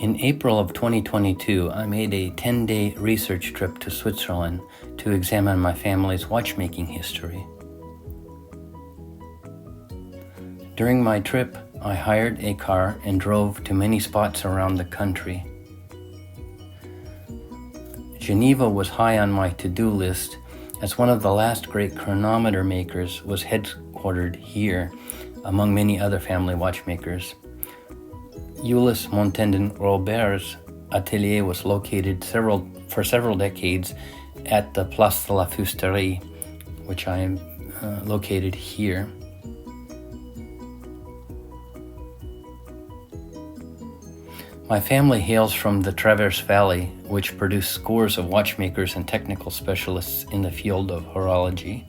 In April of 2022, I made a 10-day research trip to Switzerland to examine my family's watchmaking history. During my trip, I hired a car and drove to many spots around the country. Geneva was high on my to-do list, as one of the last great chronometer makers was headquartered here, among many other family watchmakers. Ulysse Montandon-Robert's atelier was located for several decades at the Place de la Fusterie, which I am located here. My family hails from the Traverse Valley, which produced scores of watchmakers and technical specialists in the field of horology.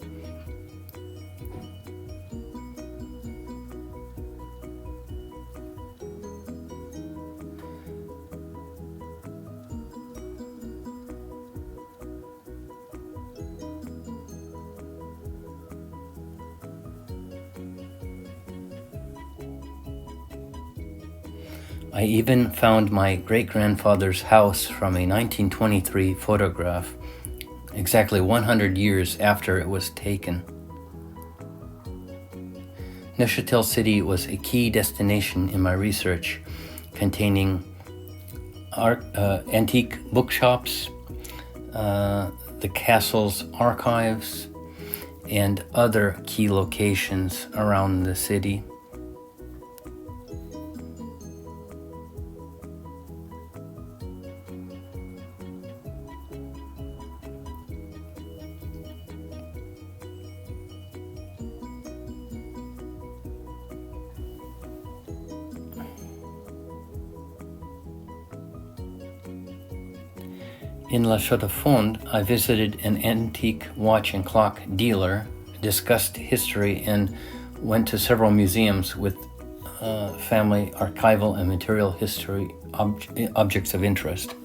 I even found my great-grandfather's house from a 1923 photograph, exactly 100 years after it was taken. Neuchâtel City was a key destination in my research, containing antique bookshops, the castle's archives, and other key locations around the city. In La Chaux-de-Fonds, I visited an antique watch and clock dealer, discussed history, and went to several museums with family archival and material history objects of interest.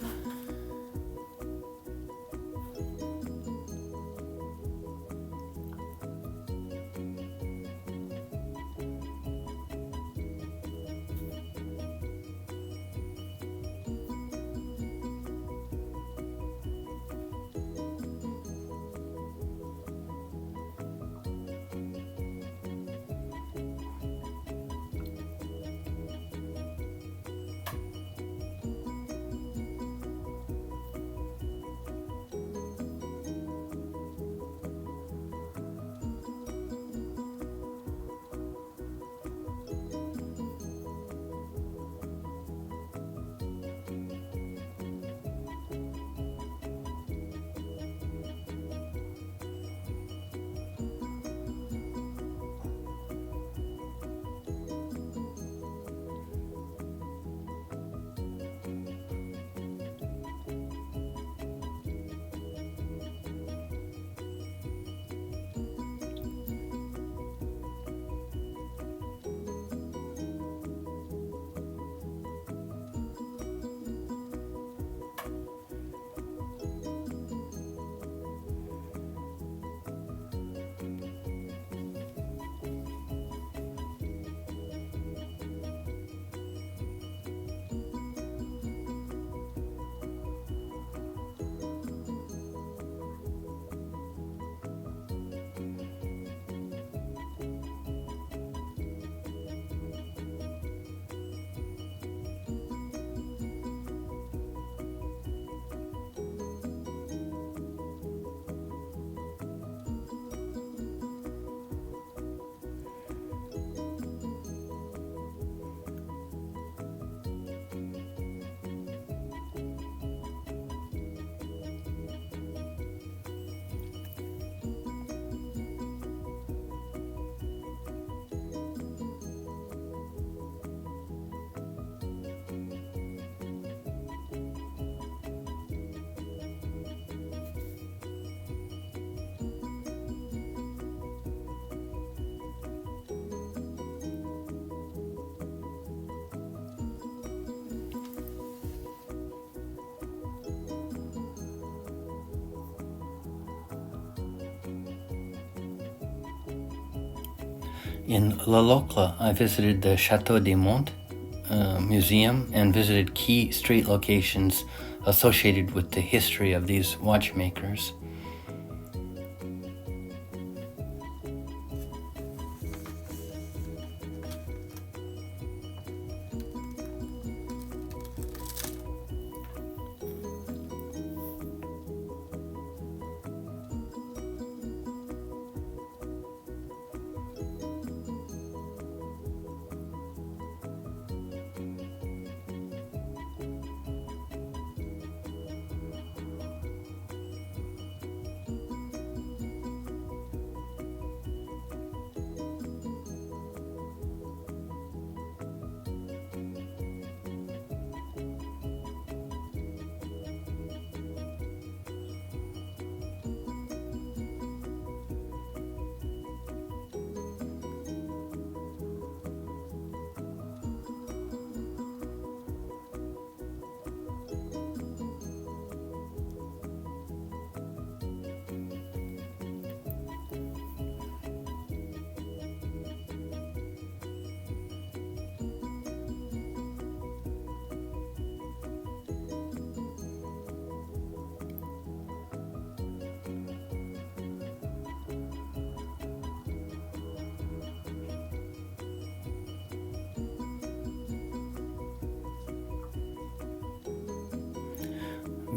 In Le Locle, I visited the Château des Monts, museum and visited key street locations associated with the history of these watchmakers.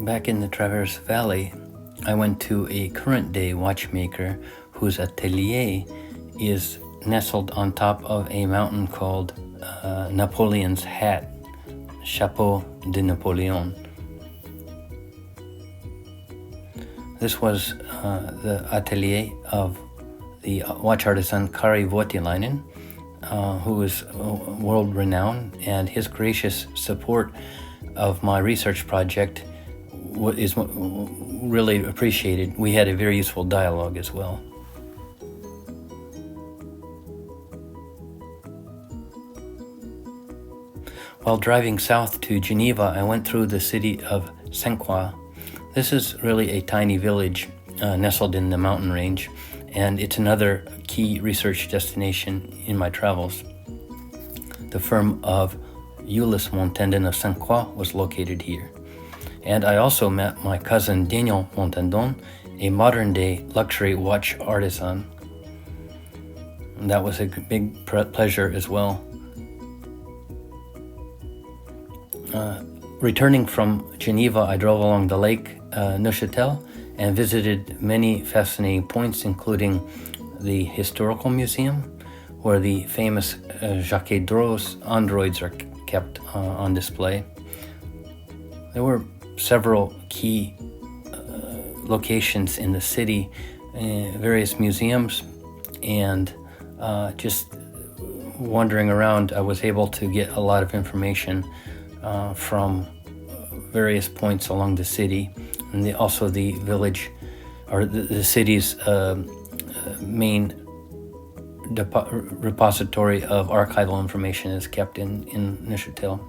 Back in the Traverse Valley, I went to a current-day watchmaker whose atelier is nestled on top of a mountain called Napoleon's Hat, Chapeau de Napoleon. This was the atelier of the watch artisan Kari Voutilainen, who is world-renowned, and his gracious support of my research project is really appreciated. We had a very useful dialogue as well. While driving south to Geneva, I went through the city of Saint-Croix. This is really a tiny village nestled in the mountain range, and it's another key research destination in my travels. The firm of Ulysse Montandon of Saint-Croix was located here. And I also met my cousin Daniel Montandon, a modern-day luxury watch artisan. And that was a big pleasure as well. Returning from Geneva, I drove along the lake Neuchâtel and visited many fascinating points, including the Historical Museum, where the famous Jacques Dros's androids are kept on display. There were several key locations in the city, various museums, and just wandering around, I was able to get a lot of information from various points along the city, and also the village, or the city's main repository of archival information is kept in Neuchâtel.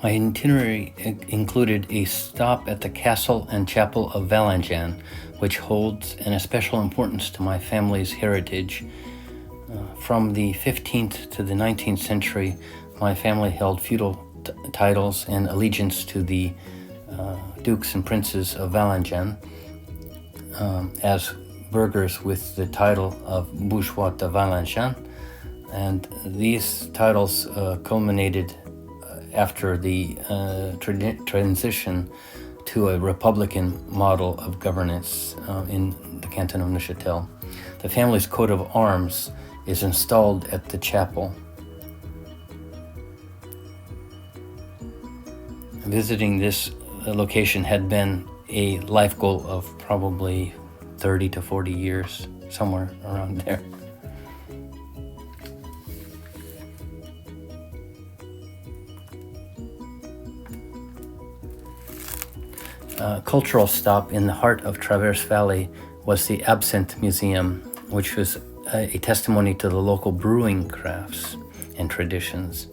My itinerary included a stop at the Castle and Chapel of Valenjan, which holds an especial importance to my family's heritage. From the 15th to the 19th century, my family held feudal titles and allegiance to the dukes and princes of Valenjan as burghers with the title of bourgeois de Valenjan, and these titles culminated after the transition to a republican model of governance in the canton of Neuchâtel. The family's coat of arms is installed at the chapel. Visiting this location had been a life goal of probably 30 to 40 years, somewhere around there. A cultural stop in the heart of Traverse Valley was the Absinthe Museum, which was a testimony to the local brewing crafts and traditions.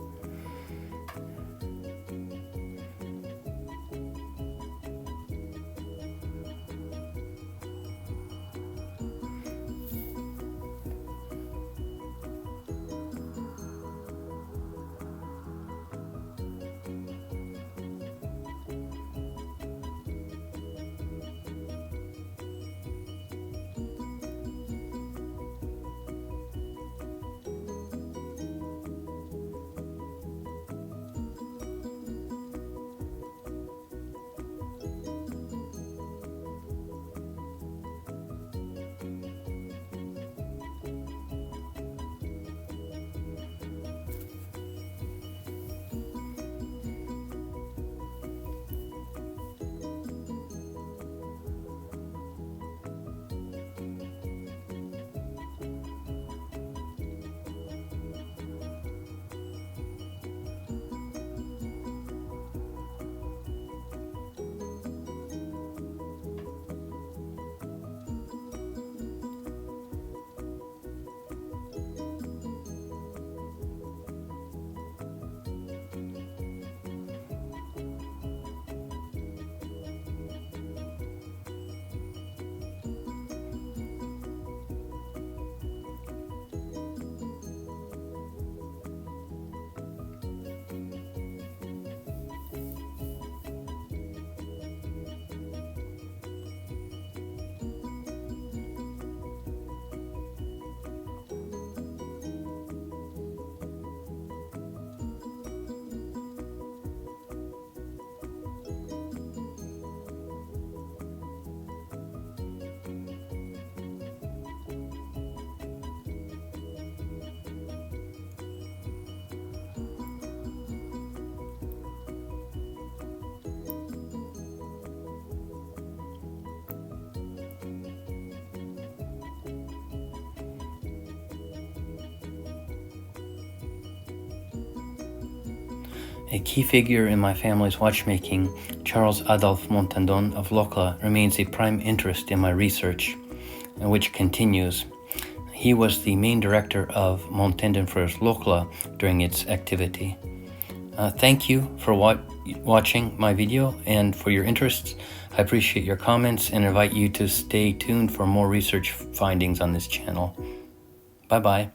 A key figure in my family's watchmaking, Charles Adolphe Montandon of Locla, remains a prime interest in my research, which continues. He was the main director of Montandon Frères Locla during its activity. Thank you for watching my video and for your interest. I appreciate your comments and invite you to stay tuned for more research findings on this channel. Bye-bye.